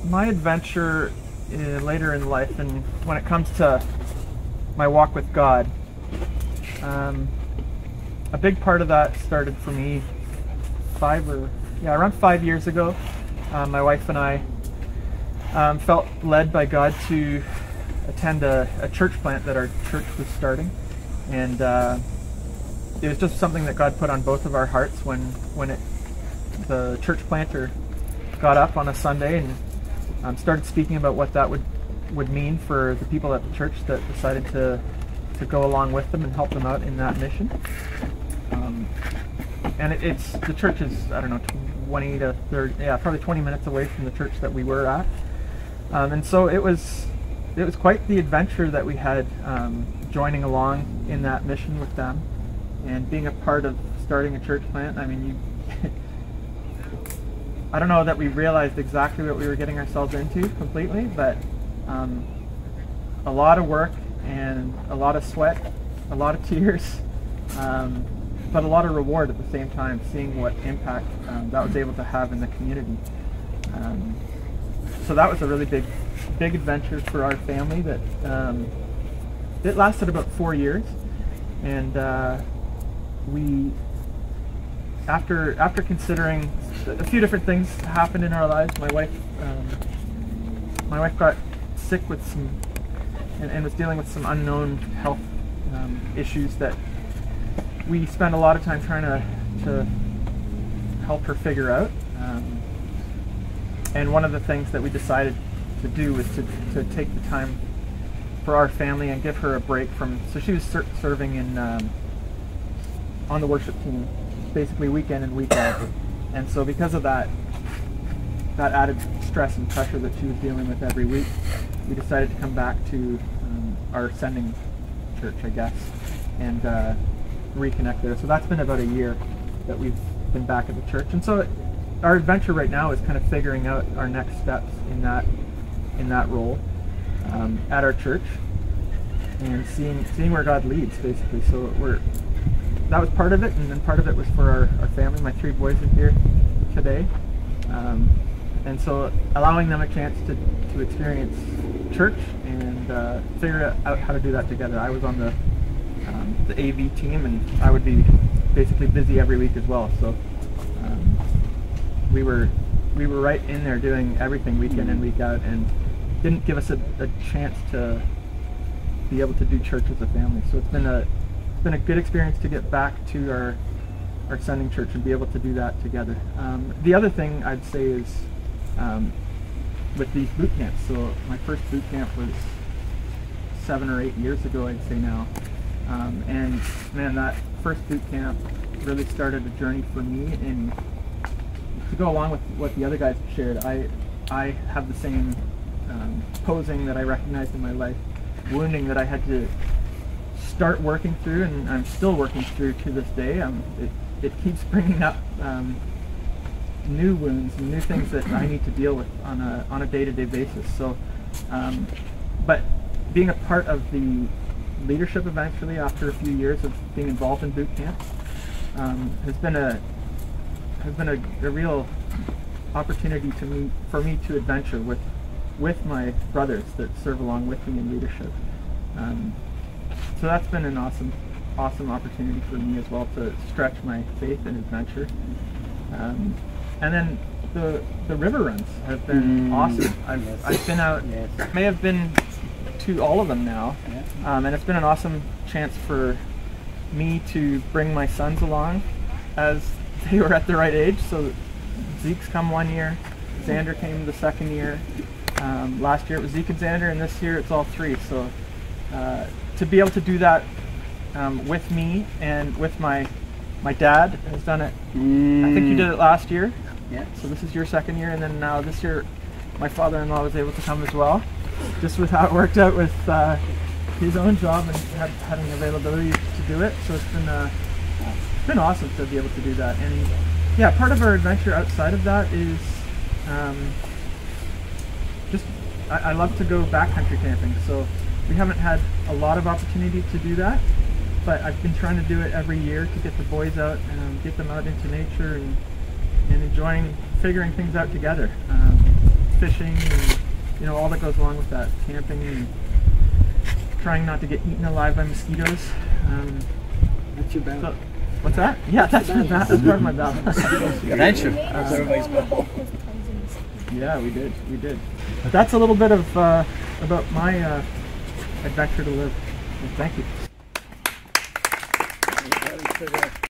my adventure later in life, and when it comes to my walk with God, a big part of that started for me around 5 years ago. My wife and I felt led by God to attend a church plant that our church was starting, and it was just something that God put on both of our hearts when the church planter got up on a Sunday and started speaking about what that would mean for the people at the church that decided to go along with them and help them out in that mission. And the church is, I don't know, 20 to 30, probably 20 minutes away from the church that we were at. And so it was quite the adventure that we had, joining along in that mission with them and being a part of starting a church plant. I mean, I don't know that we realized exactly what we were getting ourselves into completely, but a lot of work and a lot of sweat, a lot of tears, but a lot of reward at the same time, seeing what impact that was able to have in the community. So that was a really big adventure for our family that it lasted about 4 years, and we, after considering a few different things happened in our lives. My wife got sick with some and was dealing with some unknown health issues that we spent a lot of time trying to help her figure out. And one of the things that we decided to do was to take the time for our family and give her a break from. So she was serving in on the worship team, basically week in and week out. And so because of that added stress and pressure that she was dealing with every week, we decided to come back to our sending church, I guess, and reconnect there. So that's been about a year that we've been back at the church. And so our adventure right now is kind of figuring out our next steps in that role at our church and seeing where God leads, basically. So that was part of it, and then part of it was for our family. My 3 boys are here today, and so allowing them a chance to experience church and figure out how to do that together. I was on the AV team, and I would be basically busy every week as well. So we were right in there doing everything week in and week out, and didn't give us a chance to be able to do church as a family. So it's been a good experience to get back to our sending church and be able to do that together. The other thing I'd say is with these boot camps. So my first boot camp was 7 or 8 years ago, I'd say now. And man, that first boot camp really started a journey for me. And to go along with what the other guys shared, I have the same posing that I recognized in my life, wounding that I had to start working through, and I'm still working through to this day. It keeps bringing up new wounds and new things that I need to deal with on a day-to-day basis. So, but being a part of the leadership eventually after a few years of being involved in boot camp has been a real opportunity for me to adventure with my brothers that serve along with me in leadership. So that's been an awesome opportunity for me as well to stretch my faith and adventure. And then the river runs have been awesome. I've been out, may have been to all of them now, and it's been an awesome chance for me to bring my sons along as they were at the right age. So Zeke's come 1 year, Xander came the 2nd year. Last year it was Zeke and Xander, and this year it's all 3. So to be able to do that with me and with my dad has done it. I think you did it last year. Yeah. So this is your 2nd year, and then now this year my father-in-law was able to come as well, just with how it worked out with his own job and having availability to do it. So it's been awesome to be able to do that. And yeah, part of our adventure outside of that is just I love to go backcountry camping. So we haven't had a lot of opportunity to do that, but I've been trying to do it every year to get the boys out and get them out into nature and enjoying figuring things out together. fishing, and you know all that goes along with that, camping, and trying not to get eaten alive by mosquitoes. That's your battle. So, what's that? Yeah, that's part of my battle. Adventure. That's everybody's battle. Yeah, we did. But that's a little bit of about my adventure to live. And thank you.